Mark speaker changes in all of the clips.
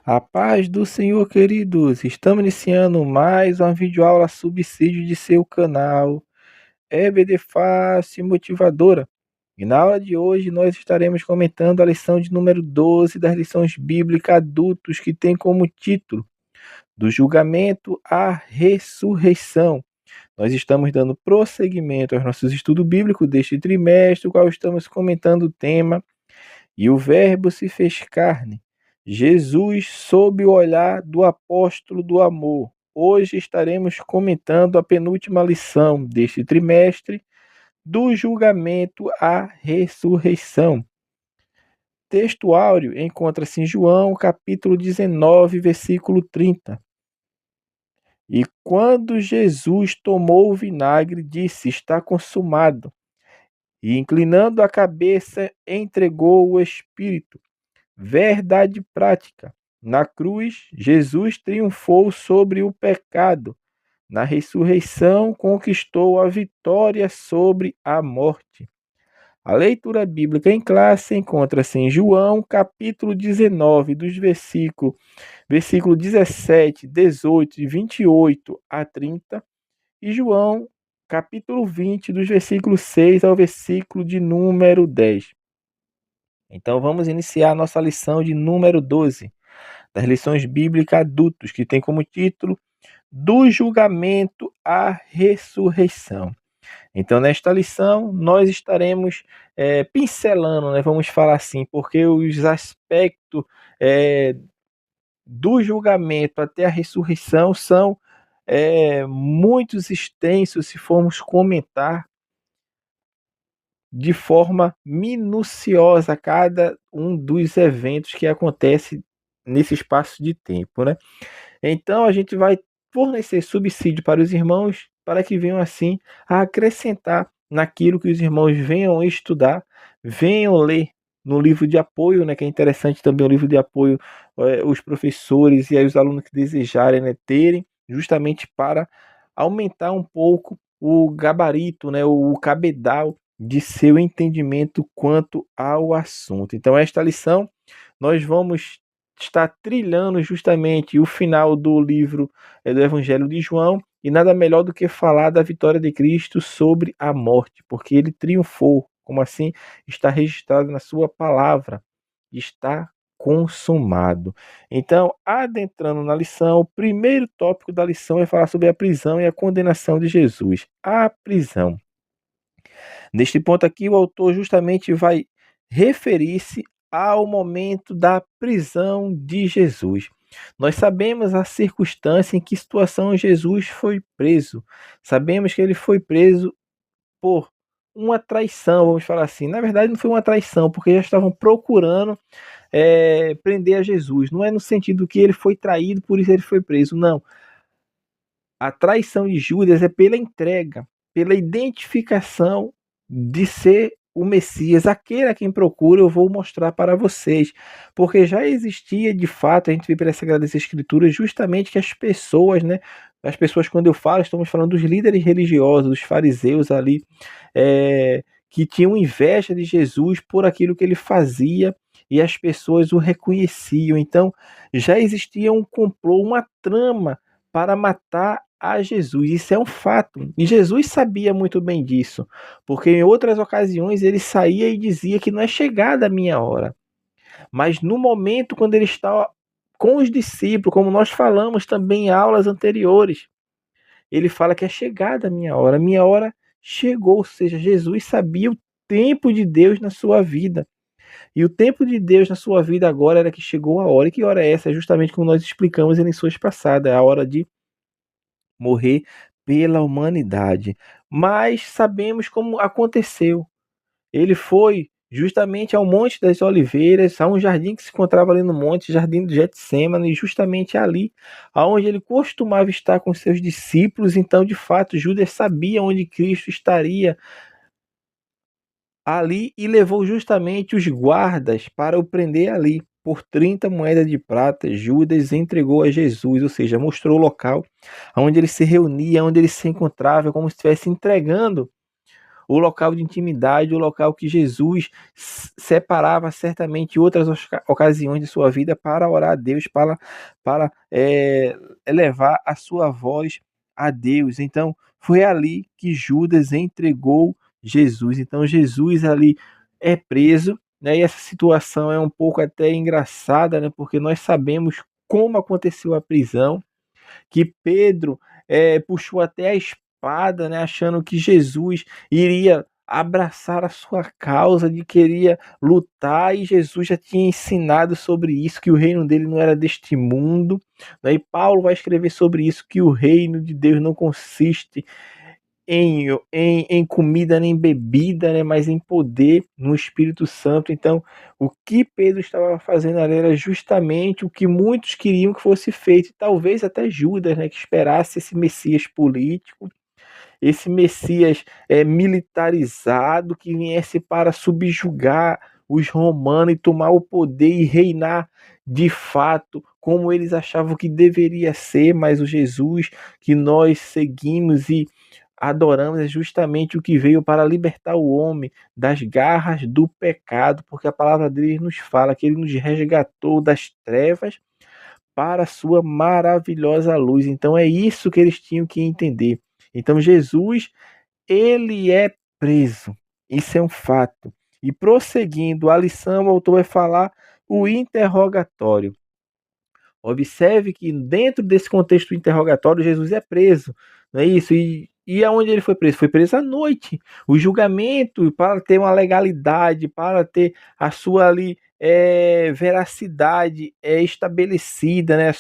Speaker 1: A paz do Senhor, queridos. Estamos iniciando mais uma videoaula subsídio de seu canal EBD Fácil Motivadora. E na aula de hoje nós estaremos comentando a lição de número 12 das lições bíblicas adultos, que tem como título Do Julgamento à Ressurreição. Nós estamos dando prosseguimento aos nossos estudos bíblicos deste trimestre, o qual estamos comentando o tema E o Verbo se fez carne. Jesus sob o olhar do apóstolo do amor. Hoje estaremos comentando a penúltima lição deste trimestre, do julgamento à ressurreição. Texto áureo encontra-se em João, capítulo 19, versículo 30. E quando Jesus tomou o vinagre, disse: está consumado. E inclinando a cabeça, entregou o Espírito. Verdade prática. Na cruz, Jesus triunfou sobre o pecado. Na ressurreição, conquistou a vitória sobre a morte. A leitura bíblica em classe encontra-se em João, capítulo 19, dos versículo 17, 18 e 28 a 30, e João, capítulo 20, dos versículos 6 ao versículo de número 10. Então vamos iniciar a nossa lição de número 12, das lições bíblicas adultos, que tem como título Do Julgamento à Ressurreição. Então nesta lição nós estaremos pincelando, vamos falar assim, porque os aspectos do julgamento até a ressurreição são muito extensos se formos comentar de forma minuciosa cada um dos eventos que acontece nesse espaço de tempo, né? Então a gente vai fornecer subsídio para os irmãos para que venham assim a acrescentar naquilo que os irmãos venham estudar, venham ler no livro de apoio, né? Que é interessante também o livro de apoio, os professores e aí os alunos que desejarem, né, terem, justamente para aumentar um pouco o gabarito, né, o cabedal de seu entendimento quanto ao assunto. Então, esta lição nós vamos estar trilhando justamente o final do livro do Evangelho de João, e nada melhor do que falar da vitória de Cristo sobre a morte, porque ele triunfou, como assim está registrado na sua palavra, está consumado. Então, adentrando na lição, o primeiro tópico da lição é falar sobre a prisão e a condenação de Jesus. A prisão. Neste ponto aqui, o autor justamente vai referir-se ao momento da prisão de Jesus. Nós sabemos a circunstância em que situação Jesus foi preso. Sabemos que ele foi preso por uma traição, vamos falar assim. Na verdade, não foi uma traição, porque já estavam procurando prender a Jesus. Não é no sentido que ele foi traído, por isso ele foi preso. Não. A traição de Judas é pela entrega, pela identificação de ser o Messias, aquele a quem procura, eu vou mostrar para vocês. Porque já existia, de fato, a gente vê pelas Sagradas Escrituras, justamente que as pessoas, as pessoas, quando eu falo, estamos falando dos líderes religiosos, dos fariseus ali, que tinham inveja de Jesus por aquilo que ele fazia, e as pessoas o reconheciam. Então, já existia um complô, uma trama para matar a Jesus. Isso é um fato. E Jesus sabia muito bem disso, porque em outras ocasiões ele saía e dizia que não é chegada a minha hora. Mas no momento quando ele está com os discípulos, como nós falamos também em aulas anteriores, ele fala que é chegada a minha hora. A minha hora chegou, ou seja, Jesus sabia o tempo de Deus na sua vida. E o tempo de Deus na sua vida agora era que chegou a hora. E que hora é essa? É justamente como nós explicamos em lições passadas. É a hora de morrer pela humanidade. Mas sabemos como aconteceu. Ele foi justamente ao Monte das Oliveiras, a um jardim que se encontrava ali no monte, Jardim do Getsêmani, justamente ali, aonde ele costumava estar com seus discípulos. Então, de fato, Judas sabia onde Cristo estaria ali e levou justamente os guardas para o prender ali. Por 30 moedas de prata, Judas entregou a Jesus, ou seja, mostrou o local onde ele se reunia, onde ele se encontrava, como se estivesse entregando o local de intimidade, o local que Jesus separava certamente em outras ocasiões de sua vida para orar a Deus, para elevar a sua voz a Deus. Então, foi ali que Judas entregou Jesus. Então, Jesus ali é preso, né? E essa situação é um pouco até engraçada, né? Porque nós sabemos como aconteceu a prisão, que Pedro puxou até a espada, né, achando que Jesus iria abraçar a sua causa, de queria lutar, e Jesus já tinha ensinado sobre isso, que o reino dele não era deste mundo, né? E Paulo vai escrever sobre isso, que o reino de Deus não consiste em comida nem bebida, né, mas em poder no Espírito Santo. Então, o que Pedro estava fazendo ali era justamente o que muitos queriam que fosse feito, e talvez até Judas, né, que esperasse esse Messias político, esse Messias militarizado, que viesse para subjugar os romanos e tomar o poder e reinar de fato como eles achavam que deveria ser. Mas o Jesus que nós seguimos e adoramos é justamente o que veio para libertar o homem das garras do pecado, porque a palavra dele nos fala que ele nos resgatou das trevas para a sua maravilhosa luz. Então é isso que eles tinham que entender. Então Jesus, ele é preso. Isso é um fato. E prosseguindo a lição, o autor vai falar o interrogatório. Observe que dentro desse contexto interrogatório, Jesus é preso, não é isso? E aonde ele foi preso? Foi preso à noite. O julgamento, para ter uma legalidade, para ter a sua ali veracidade estabelecida, né?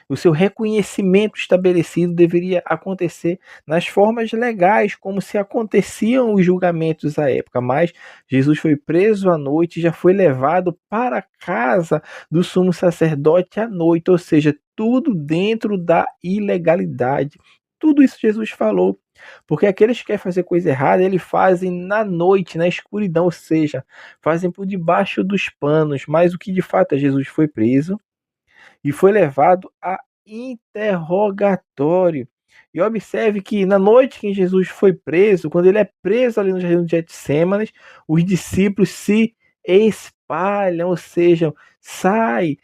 Speaker 1: O seu reconhecimento estabelecido deveria acontecer nas formas legais, como se aconteciam os julgamentos à época. Mas Jesus foi preso à noite e já foi levado para casa do sumo sacerdote à noite, ou seja, tudo dentro da ilegalidade. Tudo isso Jesus falou, porque aqueles que querem fazer coisa errada, eles fazem na noite, na escuridão, ou seja, fazem por debaixo dos panos. Mas o que de fato é, Jesus foi preso e foi levado a interrogatório. E observe que na noite que Jesus foi preso, quando ele é preso ali no jardim de Getsêmanes, os discípulos se espalham, ou seja, sai,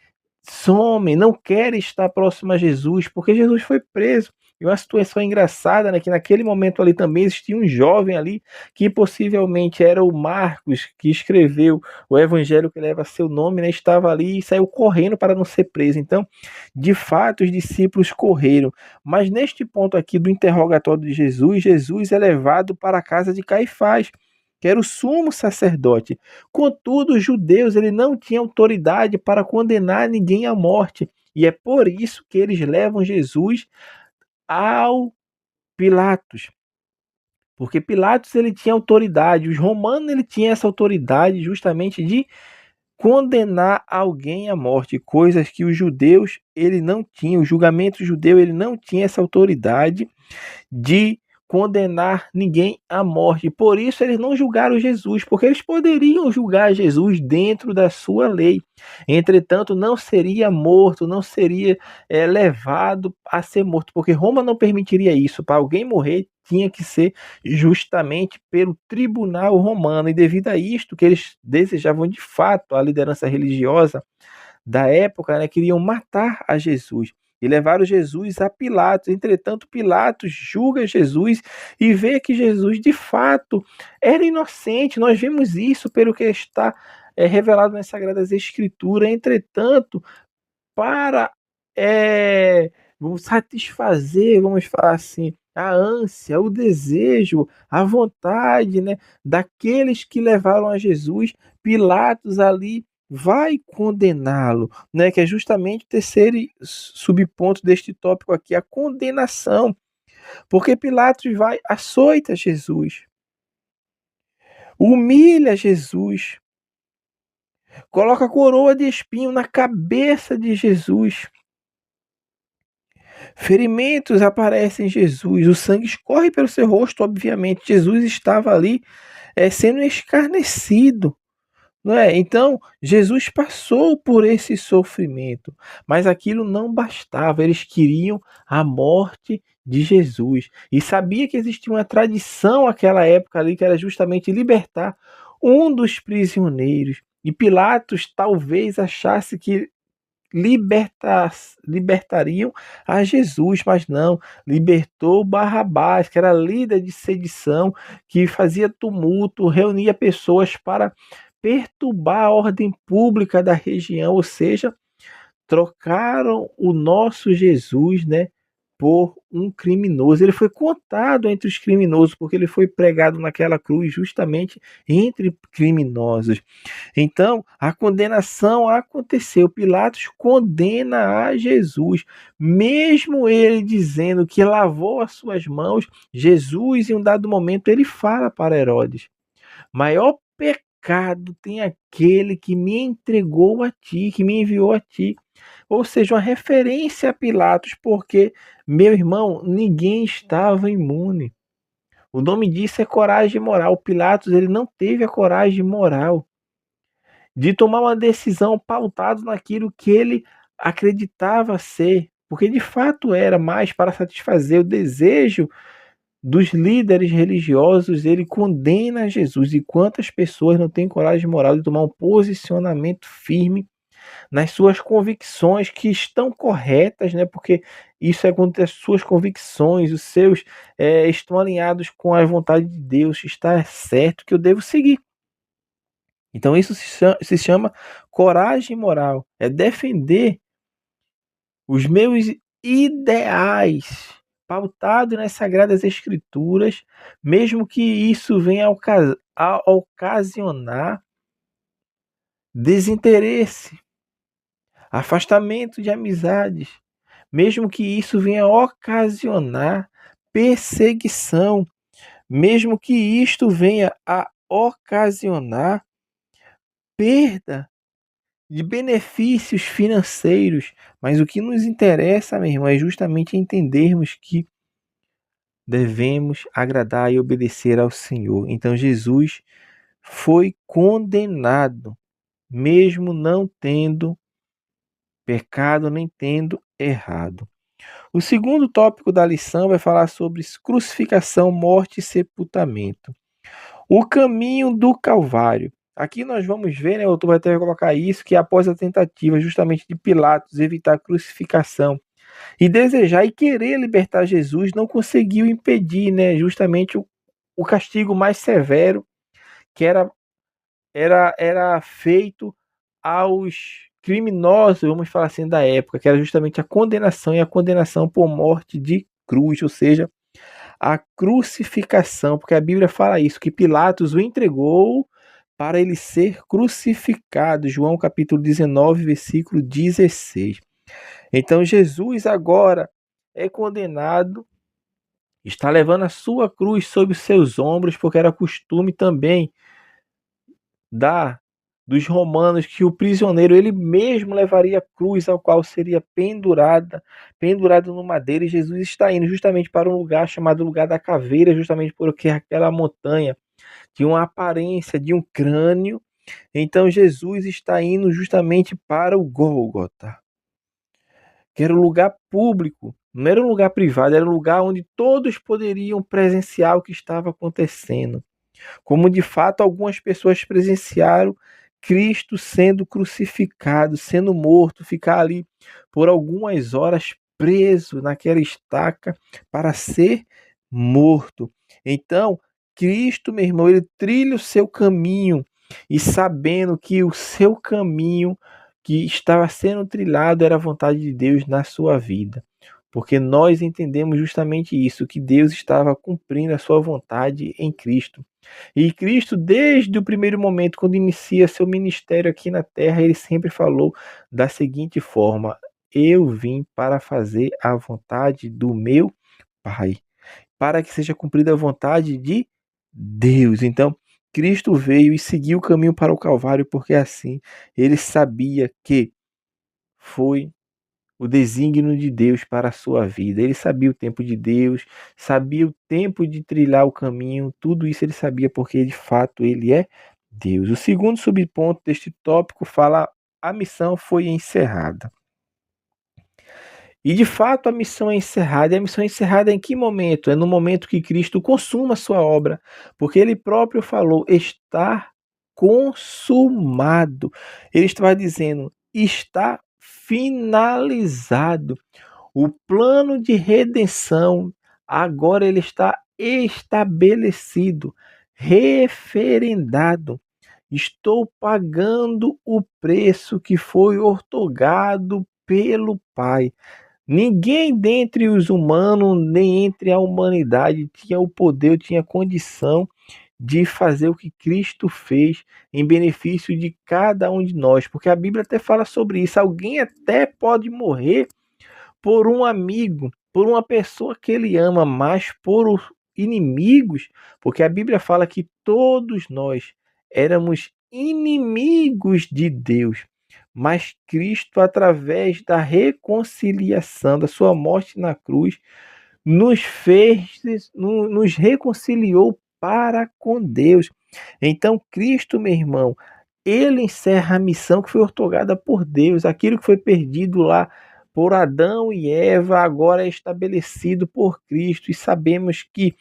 Speaker 1: some, não querem estar próximo a Jesus, porque Jesus foi preso. E uma situação engraçada, né, que naquele momento ali também existia um jovem ali, que possivelmente era o Marcos, que escreveu o evangelho que leva seu nome, né, estava ali e saiu correndo para não ser preso. Então, de fato, os discípulos correram. Mas neste ponto aqui do interrogatório de Jesus, Jesus é levado para a casa de Caifás, que era o sumo sacerdote. Contudo, os judeus ele não tinham autoridade para condenar ninguém à morte. E é por isso que eles levam Jesus ao Pilatos. Porque Pilatos ele tinha autoridade, os romanos ele tinha essa autoridade justamente de condenar alguém à morte, coisas que os judeus ele não tinha, o julgamento judeu ele não tinha essa autoridade de condenar ninguém à morte. Por isso eles não julgaram Jesus, porque eles poderiam julgar Jesus dentro da sua lei. Entretanto, não seria morto, não seria levado a ser morto, porque Roma não permitiria isso. Para alguém morrer, tinha que ser justamente pelo tribunal romano. E devido a isto, que eles desejavam de fato, a liderança religiosa da época, né, queriam matar a Jesus e levaram Jesus a Pilatos. Entretanto, Pilatos julga Jesus e vê que Jesus de fato era inocente. Nós vemos isso pelo que está revelado nas Sagradas Escrituras. Entretanto, para vamos satisfazer, vamos falar assim, a ânsia, o desejo, a vontade, né, daqueles que levaram a Jesus, Pilatos ali vai condená-lo, né, que é justamente o terceiro subponto deste tópico aqui, a condenação, porque Pilatos vai açoita Jesus, humilha Jesus, coloca a coroa de espinho na cabeça de Jesus. Ferimentos aparecem em Jesus, o sangue escorre pelo seu rosto, obviamente. Jesus estava ali sendo escarnecido, Não é? Então, Jesus passou por esse sofrimento, mas aquilo não bastava, eles queriam a morte de Jesus. E sabia que existia uma tradição naquela época ali, que era justamente libertar um dos prisioneiros. E Pilatos talvez achasse que libertariam a Jesus, mas não, libertou Barrabás, que era líder de sedição, que fazia tumulto, reunia pessoas para perturbar a ordem pública da região, ou seja, trocaram o nosso Jesus, né, por um criminoso. Ele foi contado entre os criminosos, porque ele foi pregado naquela cruz justamente entre criminosos. Então, a condenação aconteceu. Pilatos condena a Jesus, mesmo ele dizendo que lavou as suas mãos. Jesus, em um dado momento, ele fala para Herodes: maior pecado tem aquele que me entregou a ti, que me enviou a ti. Ou seja, uma referência a Pilatos, porque, meu irmão, ninguém estava imune. O nome disso é coragem moral. Pilatos, ele não teve a coragem moral de tomar uma decisão pautada naquilo que ele acreditava ser, porque de fato era mais para satisfazer o desejo dos líderes religiosos. Ele condena Jesus. E quantas pessoas não têm coragem moral de tomar um posicionamento firme nas suas convicções que estão corretas, né? Porque isso é quando as suas convicções, os seus estão alinhados com a vontade de Deus, está certo que eu devo seguir. Então isso se chama coragem moral, é defender os meus ideais pautado nas sagradas escrituras, mesmo que isso venha a ocasionar desinteresse, afastamento de amizades, mesmo que isso venha a ocasionar perseguição, mesmo que isto venha a ocasionar perda de benefícios financeiros, mas o que nos interessa, meu irmão, é justamente entendermos que devemos agradar e obedecer ao Senhor. Então Jesus foi condenado, mesmo não tendo pecado nem tendo errado. O segundo tópico da lição vai falar sobre crucificação, morte e sepultamento. O caminho do Calvário. Aqui nós vamos ver, né, o autor vai até colocar isso, que após a tentativa justamente de Pilatos evitar a crucificação e desejar e querer libertar Jesus, não conseguiu impedir, né, justamente o castigo mais severo que era feito aos criminosos, vamos falar assim, da época, que era justamente a condenação e a condenação por morte de cruz, ou seja, a crucificação, porque a Bíblia fala isso, que Pilatos o entregou para ele ser crucificado. João capítulo 19, versículo 16. Então Jesus agora é condenado, está levando a sua cruz sobre os seus ombros, porque era costume também da dos romanos que o prisioneiro ele mesmo levaria a cruz ao qual seria pendurado no madeiro, e Jesus está indo justamente para um lugar chamado lugar da caveira, justamente porque aquela montanha tinha uma aparência de um crânio. Então Jesus está indo justamente para o Gólgota, que era um lugar público, não era um lugar privado, era um lugar onde todos poderiam presenciar o que estava acontecendo. Como de fato algumas pessoas presenciaram Cristo sendo crucificado, sendo morto, ficar ali por algumas horas preso naquela estaca para ser morto. Então, Cristo, meu irmão, ele trilha o seu caminho e sabendo que o seu caminho que estava sendo trilhado era a vontade de Deus na sua vida. Porque nós entendemos justamente isso, que Deus estava cumprindo a sua vontade em Cristo. E Cristo, desde o primeiro momento, quando inicia seu ministério aqui na terra, ele sempre falou da seguinte forma: eu vim para fazer a vontade do meu Pai, para que seja cumprida a vontade de Deus. Então, Cristo veio e seguiu o caminho para o Calvário, porque assim ele sabia que foi o desígnio de Deus para a sua vida. Ele sabia o tempo de Deus, sabia o tempo de trilhar o caminho, tudo isso ele sabia porque de fato ele é Deus. O segundo subponto deste tópico fala: a missão foi encerrada. E de fato a missão é encerrada. E a missão é encerrada em que momento? É no momento que Cristo consuma a sua obra, porque ele próprio falou: está consumado. Ele estava dizendo: está finalizado. O plano de redenção agora ele está estabelecido, referendado. Estou pagando o preço que foi outorgado pelo Pai. Ninguém dentre os humanos, nem entre a humanidade, tinha o poder, tinha a condição de fazer o que Cristo fez em benefício de cada um de nós, porque a Bíblia até fala sobre isso. Alguém até pode morrer por um amigo, por uma pessoa que ele ama, mas por os inimigos, porque a Bíblia fala que todos nós éramos inimigos de Deus, mas Cristo, através da reconciliação, da sua morte na cruz, nos fez, nos reconciliou para com Deus. Então, Cristo, meu irmão, ele encerra a missão que foi outorgada por Deus. Aquilo que foi perdido lá por Adão e Eva, agora é estabelecido por Cristo. E sabemos que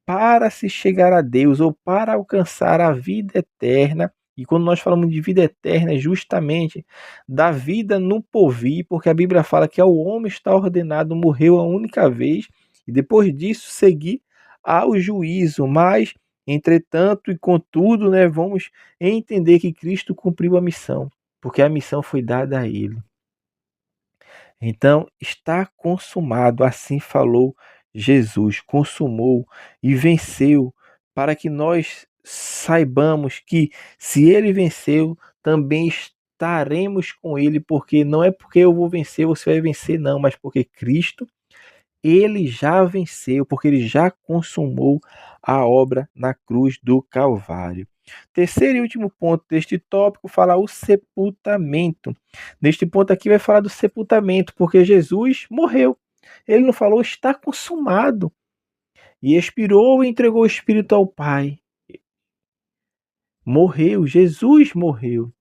Speaker 1: para se chegar a Deus ou para alcançar a vida eterna, e quando nós falamos de vida eterna, é justamente da vida no porvir, porque a Bíblia fala que ao homem está ordenado morrer a única vez e depois disso seguir ao juízo. Mas, entretanto e contudo, né, vamos entender que Cristo cumpriu a missão, porque a missão foi dada a ele. Então, está consumado, assim falou Jesus, consumou e venceu, para que nós saibamos que se ele venceu, também estaremos com ele, porque não é porque eu vou vencer, você vai vencer, não, mas porque Cristo ele já venceu, porque ele já consumou a obra na cruz do Calvário. Terceiro e último ponto deste tópico fala o sepultamento. Neste ponto aqui vai falar do sepultamento, porque Jesus morreu. Ele não falou está consumado. E expirou e entregou o Espírito ao Pai. Morreu, Jesus morreu.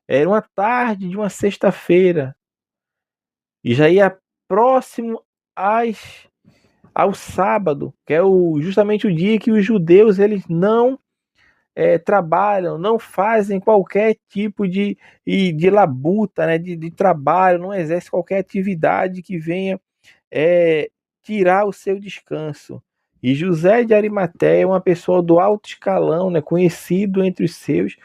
Speaker 1: Era uma tarde de uma sexta-feira. E já ia próximo ao sábado, que é justamente o dia que os judeus eles não trabalham, não fazem qualquer tipo de labuta, né, de trabalho, não exercem qualquer atividade que venha tirar o seu descanso. E José de Arimateia, uma pessoa do alto escalão, né, conhecido entre os seus,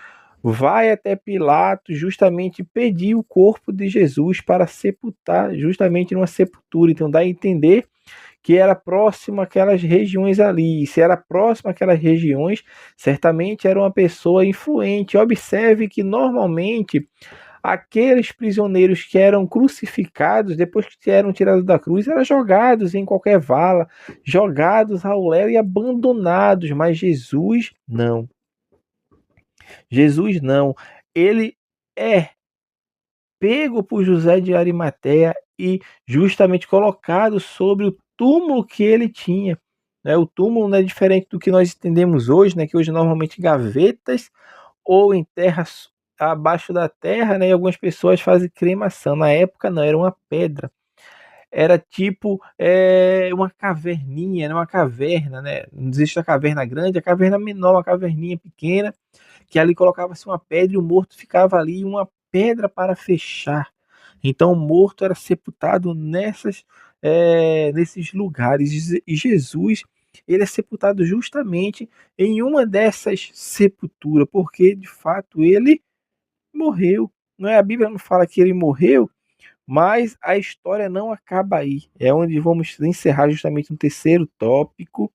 Speaker 1: vai até Pilatos justamente pedir o corpo de Jesus para sepultar, justamente numa sepultura. Então dá a entender que era próximo àquelas regiões ali. E se era próximo àquelas regiões, certamente era uma pessoa influente. Observe que normalmente aqueles prisioneiros que eram crucificados, depois que eram tirados da cruz, eram jogados em qualquer vala, jogados ao léu e abandonados. Mas Jesus não. Jesus não. Ele é pego por José de Arimateia e justamente colocado sobre o túmulo que ele tinha. Né? O túmulo não é diferente do que nós entendemos hoje, né? Que hoje normalmente gavetas ou em terras abaixo da terra, né? E algumas pessoas fazem cremação. Na época não, era uma pedra. Era tipo uma caverninha, né? Uma caverna, né? Não existe a caverna grande, a caverna menor, uma caverninha pequena, que ali colocava-se uma pedra e o morto ficava ali, uma pedra para fechar. Então o morto era sepultado nesses lugares. E Jesus ele é sepultado justamente em uma dessas sepulturas, porque de fato ele morreu. Não é? A Bíblia não fala que ele morreu, mas a história não acaba aí. É onde vamos encerrar justamente no terceiro tópico,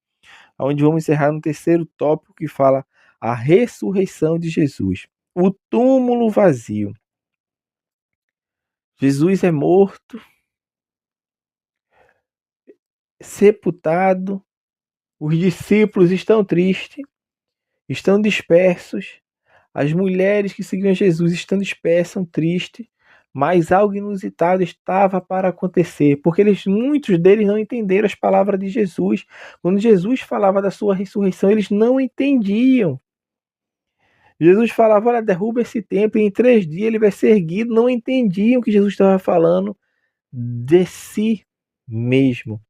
Speaker 1: onde vamos encerrar no terceiro tópico que fala a ressurreição de Jesus. O túmulo vazio. Jesus é morto, sepultado, os discípulos estão tristes, estão dispersos, as mulheres que seguiam Jesus estão dispersas, tristes, mas algo inusitado estava para acontecer, porque muitos deles não entenderam as palavras de Jesus. Quando Jesus falava da sua ressurreição, eles não entendiam. Jesus falava, olha, derruba esse templo e em 3 dias ele vai ser erguido. Não entendiam que Jesus estava falando de si mesmo.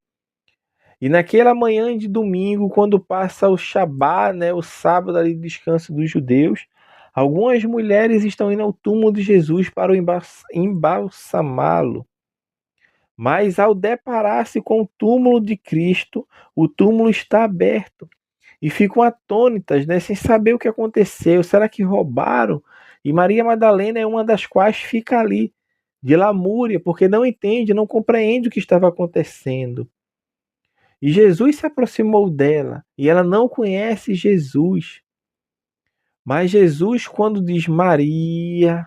Speaker 1: E naquela manhã de domingo, quando passa o Shabá, né, o sábado ali de descanso dos judeus, algumas mulheres estão indo ao túmulo de Jesus para o embalsamá-lo. Mas ao deparar-se com o túmulo de Cristo, o túmulo está aberto. E ficam atônitas, né, sem saber o que aconteceu. Será que roubaram? E Maria Madalena é uma das quais fica ali, de lamúria, porque não entende, não compreende o que estava acontecendo. E Jesus se aproximou dela, e ela não conhece Jesus. Mas Jesus, quando diz Maria,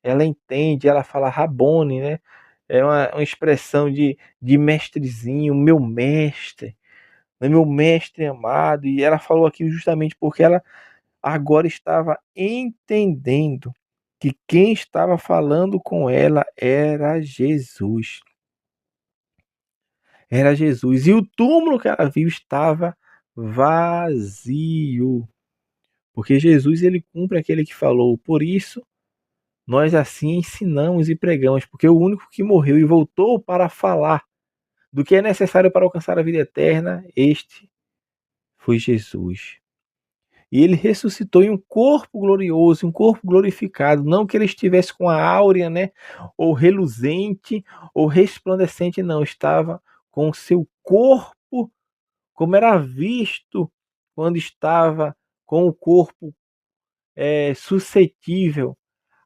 Speaker 1: ela entende, ela fala Rabone, né? É uma expressão de mestrezinho, meu mestre amado. E ela falou aquilo justamente porque ela agora estava entendendo que quem estava falando com ela era Jesus. Era Jesus. E o túmulo que ela viu estava vazio. Porque Jesus ele cumpre aquele que falou. Por isso, nós assim ensinamos e pregamos. Porque o único que morreu e voltou para falar do que é necessário para alcançar a vida eterna, este foi Jesus. E ele ressuscitou em um corpo glorioso, um corpo glorificado. Não que ele estivesse com a áurea, né? Ou reluzente, ou resplandecente, não. Estava com o seu corpo, como era visto quando estava com o corpo suscetível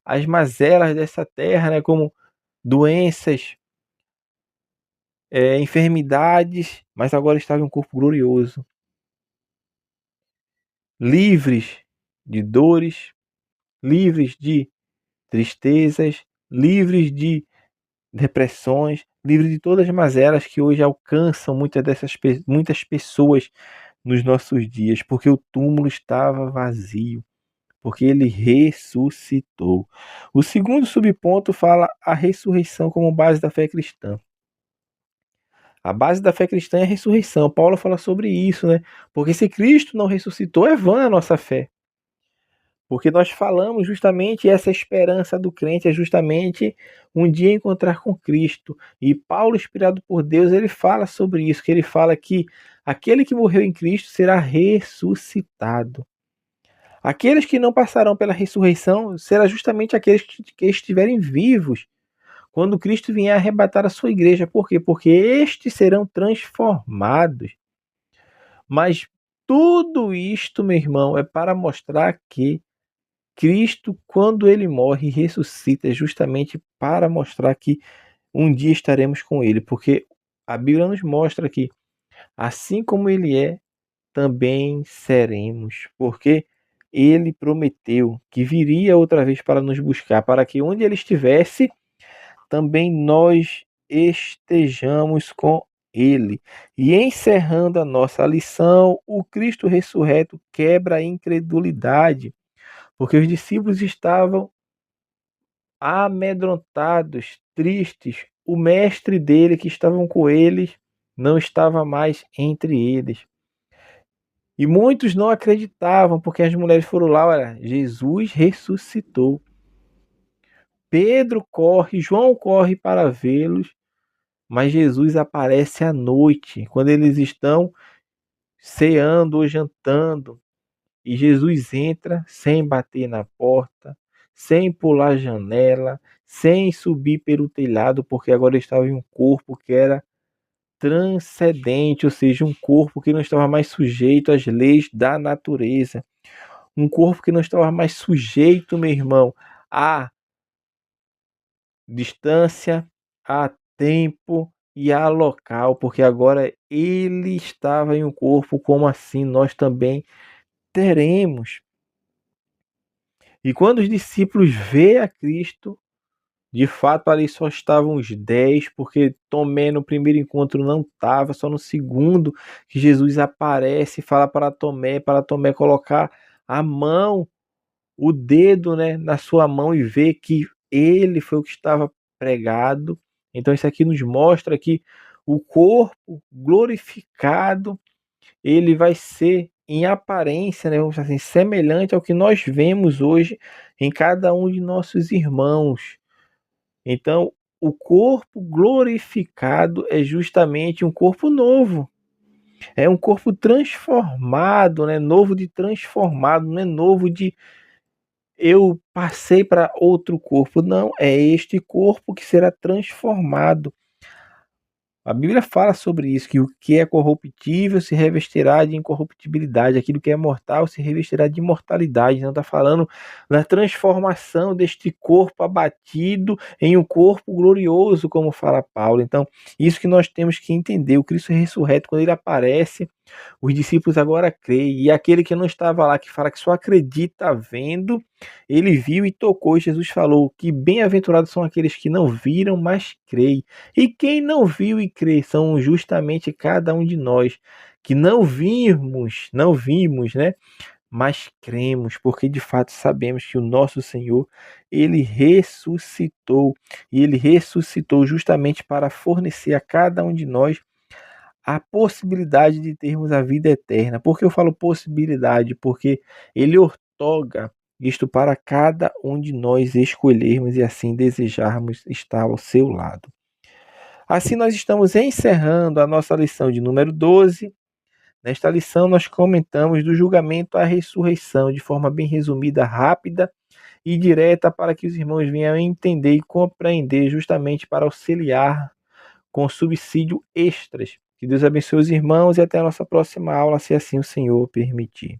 Speaker 1: às mazelas dessa terra, né? Como doenças, enfermidades, mas agora estava em um corpo glorioso, livres de dores, livres de tristezas, livres de depressões, livres de todas as mazelas que hoje alcançam muitas pessoas nos nossos dias, porque o túmulo estava vazio, porque ele ressuscitou. O segundo subponto fala a ressurreição como base da fé cristã. A base da fé cristã é a ressurreição. Paulo fala sobre isso, né? Porque se Cristo não ressuscitou, é vã a nossa fé. Porque nós falamos justamente, essa esperança do crente é justamente um dia encontrar com Cristo. E Paulo, inspirado por Deus, ele fala sobre isso, que ele fala que aquele que morreu em Cristo será ressuscitado. Aqueles que não passarão pela ressurreição serão justamente aqueles que estiverem vivos quando Cristo vier arrebatar a sua igreja. Por quê? Porque estes serão transformados. Mas tudo isto, meu irmão, é para mostrar que Cristo, quando ele morre e ressuscita, é justamente para mostrar que um dia estaremos com ele, porque a Bíblia nos mostra que, assim como ele é, também seremos, porque ele prometeu que viria outra vez para nos buscar, para que onde ele estivesse, também nós estejamos com ele. E encerrando a nossa lição, o Cristo ressurreto quebra a incredulidade, porque os discípulos estavam amedrontados, tristes. O mestre dele, que estavam com eles, não estava mais entre eles. E muitos não acreditavam, porque as mulheres foram lá, olha, Jesus ressuscitou. Pedro corre, João corre para vê-los, mas Jesus aparece à noite, quando eles estão ceando ou jantando. E Jesus entra sem bater na porta, sem pular a janela, sem subir pelo telhado, porque agora estava em um corpo que era transcendente, ou seja, um corpo que não estava mais sujeito às leis da natureza. Um corpo que não estava mais sujeito, meu irmão, a distância, a tempo e a local, porque agora ele estava em um corpo, como assim nós também teremos. E quando os discípulos vê a Cristo, de fato ali só estavam os 10, porque Tomé no primeiro encontro não estava, só no segundo que Jesus aparece e fala para Tomé colocar a mão, o dedo, né, na sua mão e ver que ele foi o que estava pregado. Então isso aqui nos mostra que o corpo glorificado, ele vai ser em aparência, né, vamos dizer assim, semelhante ao que nós vemos hoje em cada um de nossos irmãos. Então, o corpo glorificado é justamente um corpo novo, é um corpo transformado, né? Novo de transformado, não é novo de eu passei para outro corpo, não, é este corpo que será transformado. A Bíblia fala sobre isso, que o que é corruptível se revestirá de incorruptibilidade, aquilo que é mortal se revestirá de imortalidade. Não está falando da transformação deste corpo abatido em um corpo glorioso, como fala Paulo. Então, isso que nós temos que entender. O Cristo ressurreto, quando ele aparece, os discípulos agora creem. E aquele que não estava lá, que fala que só acredita vendo, ele viu e tocou. E Jesus falou que bem-aventurados são aqueles que não viram, mas creem. E quem não viu e crê são justamente cada um de nós, que não vimos, né? Mas cremos, porque de fato sabemos que o nosso Senhor, ele ressuscitou. E ele ressuscitou justamente para fornecer a cada um de nós a possibilidade de termos a vida eterna. Por que eu falo possibilidade? Porque ele outorga isto para cada um de nós escolhermos e assim desejarmos estar ao seu lado. Assim nós estamos encerrando a nossa lição de número 12. Nesta lição nós comentamos do julgamento à ressurreição de forma bem resumida, rápida e direta para que os irmãos venham entender e compreender justamente para auxiliar com subsídio extras. Que Deus abençoe os irmãos e até a nossa próxima aula, se assim o Senhor permitir.